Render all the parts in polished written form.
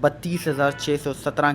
32,617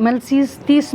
MLCs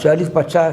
40-50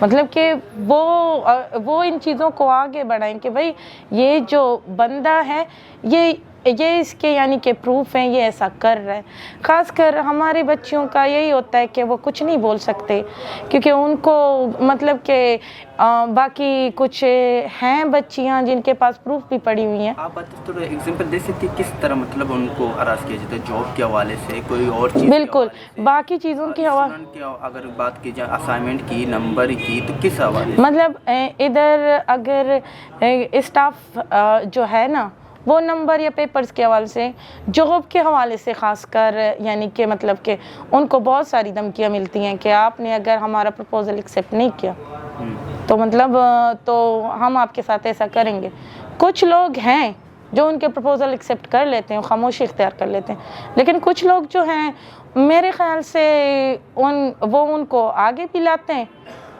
مطلب کہ وہ ان چیزوں کو آگے بڑھائیں کہ بھائی یہ جو بندہ ہے یہ اس کے یعنی کہ پروف ہیں، یہ ایسا کر رہا ہے. خاص کر ہمارے بچیوں کا یہی ہوتا ہے کہ وہ کچھ نہیں بول سکتے کیونکہ ان کو مطلب کہ باقی کچھ ہیں بچیاں جن کے پاس پروف بھی پڑی ہوئی ہیں. آپ تھوڑا ایگزامپل دے سکتے کس طرح مطلب ان کو ہراس کیا جاتا ہے؟ جاب کے حوالے سے، کوئی اور چیز؟ بالکل، باقی چیزوں کی اگر بات کی جائے اسائنمنٹ کی، نمبر کی، تو کس حوالے سے؟ مطلب ادھر اگر اسٹاف جو ہے نا وہ نمبر یا پیپرز کے حوالے سے، جاب کے حوالے سے خاص کر یعنی کہ مطلب کہ ان کو بہت ساری دھمکیاں ملتی ہیں کہ آپ نے اگر ہمارا پروپوزل ایکسیپٹ نہیں کیا تو مطلب تو ہم آپ کے ساتھ ایسا کریں گے. کچھ لوگ ہیں جو ان کے پروپوزل ایکسیپٹ کر لیتے ہیں، خاموشی اختیار کر لیتے ہیں، لیکن کچھ لوگ جو ہیں میرے خیال سے وہ ان کو آگے بھی لاتے ہیں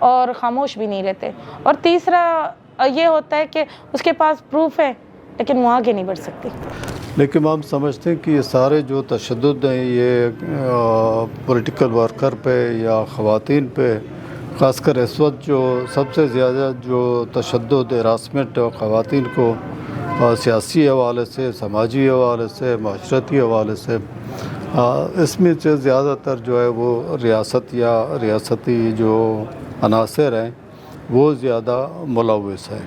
اور خاموش بھی نہیں رہتے. اور تیسرا یہ ہوتا ہے کہ اس کے پاس پروف ہے لیکن وہ آگے نہیں بڑھ سکتی. لیکن ہم سمجھتے ہیں کہ یہ سارے جو تشدد ہیں یہ پولیٹیکل ورکر پہ یا خواتین پہ، خاص کر اس وقت جو سب سے زیادہ جو تشدد ہراسمنٹ خواتین کو سیاسی حوالے سے، سماجی حوالے سے، معاشرتی حوالے سے، اس میں سے زیادہ تر جو ہے وہ ریاست یا ریاستی جو عناصر ہیں وہ زیادہ ملوث ہیں.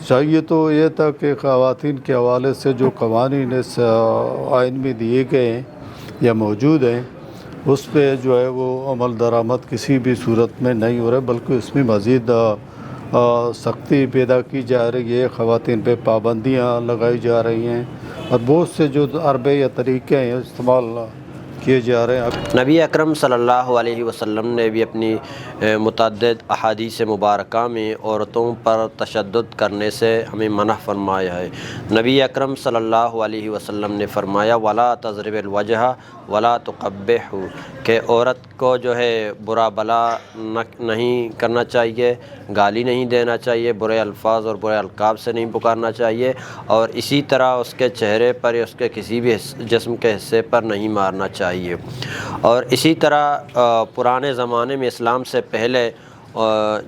چاہیے تو یہ تھا کہ خواتین کے حوالے سے جو قوانین اس آئین میں دیے گئے ہیں یا موجود ہیں اس پہ جو ہے وہ عمل درآمد کسی بھی صورت میں نہیں ہو رہا، بلکہ اس میں مزید سختی پیدا کی جا رہی ہے، خواتین پہ پابندیاں لگائی جا رہی ہیں اور بہت سے جو حربے یا طریقے ہیں استعمال کیے جا رہے ہیں. نبی اکرم صلی اللہ علیہ وسلم نے بھی اپنی متعدد احادیث مبارکہ میں عورتوں پر تشدد کرنے سے ہمیں منع فرمایا ہے. نبی اکرم صلی اللہ علیہ وسلم نے فرمایا وَلَا تَضْرِبِ الْوَجْهَ وَلَا تُقَبِّحْهُ کہ عورت کو جو ہے برا بلا نہیں کرنا چاہیے، گالی نہیں دینا چاہیے، برے الفاظ اور برے القاب سے نہیں پکارنا چاہیے، اور اسی طرح اس کے چہرے پر یا اس کے کسی بھی جسم کے حصے پر نہیں مارنا چاہیے. اور اسی طرح پرانے زمانے میں اسلام سے پہلے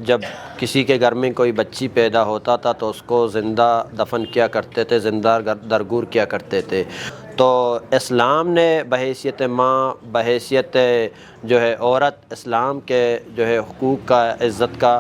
جب کسی کے گھر میں کوئی بچی پیدا ہوتا تھا تو اس کو زندہ دفن کیا کرتے تھے، زندہ درگور کیا کرتے تھے. تو اسلام نے بحیثیت ماں، بحیثیت جو ہے عورت، اسلام کے جو ہے حقوق کا، عزت کا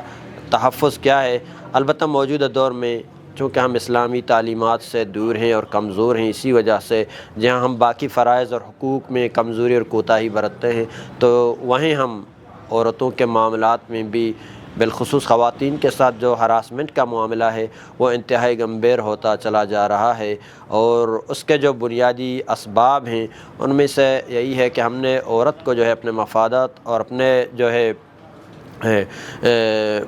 تحفظ کیا ہے. البتہ موجودہ دور میں چونکہ ہم اسلامی تعلیمات سے دور ہیں اور کمزور ہیں، اسی وجہ سے جہاں ہم باقی فرائض اور حقوق میں کمزوری اور کوتاہی برتتے ہیں تو وہیں ہم عورتوں کے معاملات میں بھی بالخصوص خواتین کے ساتھ جو ہراسمنٹ کا معاملہ ہے وہ انتہائی گمبھیر ہوتا چلا جا رہا ہے. اور اس کے جو بنیادی اسباب ہیں ان میں سے یہی ہے کہ ہم نے عورت کو جو ہے اپنے مفادات اور اپنے جو ہے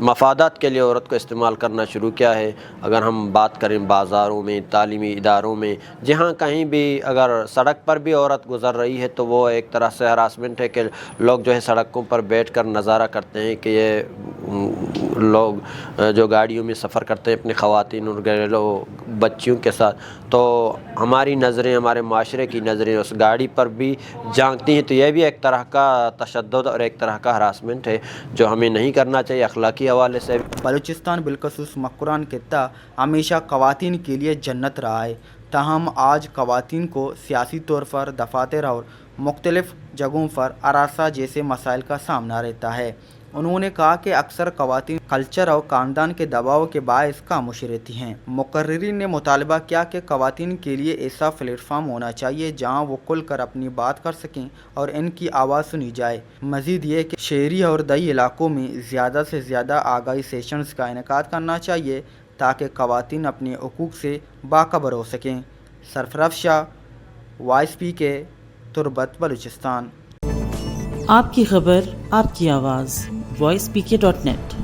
مفادات کے لیے عورت کو استعمال کرنا شروع کیا ہے. اگر ہم بات کریں بازاروں میں، تعلیمی اداروں میں، جہاں کہیں بھی اگر سڑک پر بھی عورت گزر رہی ہے تو وہ ایک طرح سے ہراسمنٹ ہے کہ لوگ جو ہے سڑکوں پر بیٹھ کر نظارہ کرتے ہیں کہ یہ لوگ جو گاڑیوں میں سفر کرتے ہیں اپنی خواتین اور گھریلو بچیوں کے ساتھ، تو ہماری نظریں، ہمارے معاشرے کی نظریں اس گاڑی پر بھی جھانکتی ہیں. تو یہ بھی ایک طرح کا تشدد اور ایک طرح کا ہراسمنٹ ہے جو ہمیں نہیں کرنا چاہیے اخلاقی حوالے سے. بلوچستان بالخصوص مکران خطہ ہمیشہ خواتین کے لیے جنت رہا ہے، تاہم آج خواتین کو سیاسی طور پر دفاتر اور مختلف جگہوں پر ہراساں جیسے مسائل کا سامنا رہتا ہے. انہوں نے کہا کہ اکثر خواتین کلچر اور خاندان کے دباؤ کے باعث خاموش رہتی ہیں. مقررین نے مطالبہ کیا کہ خواتین کے لیے ایسا پلیٹ فارم ہونا چاہیے جہاں وہ کھل کر اپنی بات کر سکیں اور ان کی آواز سنی جائے. مزید یہ کہ شہری اور دیہی علاقوں میں زیادہ سے زیادہ آگاہی سیشنز کا انعقاد کرنا چاہیے تاکہ خواتین اپنے حقوق سے باخبر ہو سکیں. سرفراز شاہ، وائس پی کے، تربت، بلوچستان. آپ کی خبر، آپ کی آواز، voicepk.net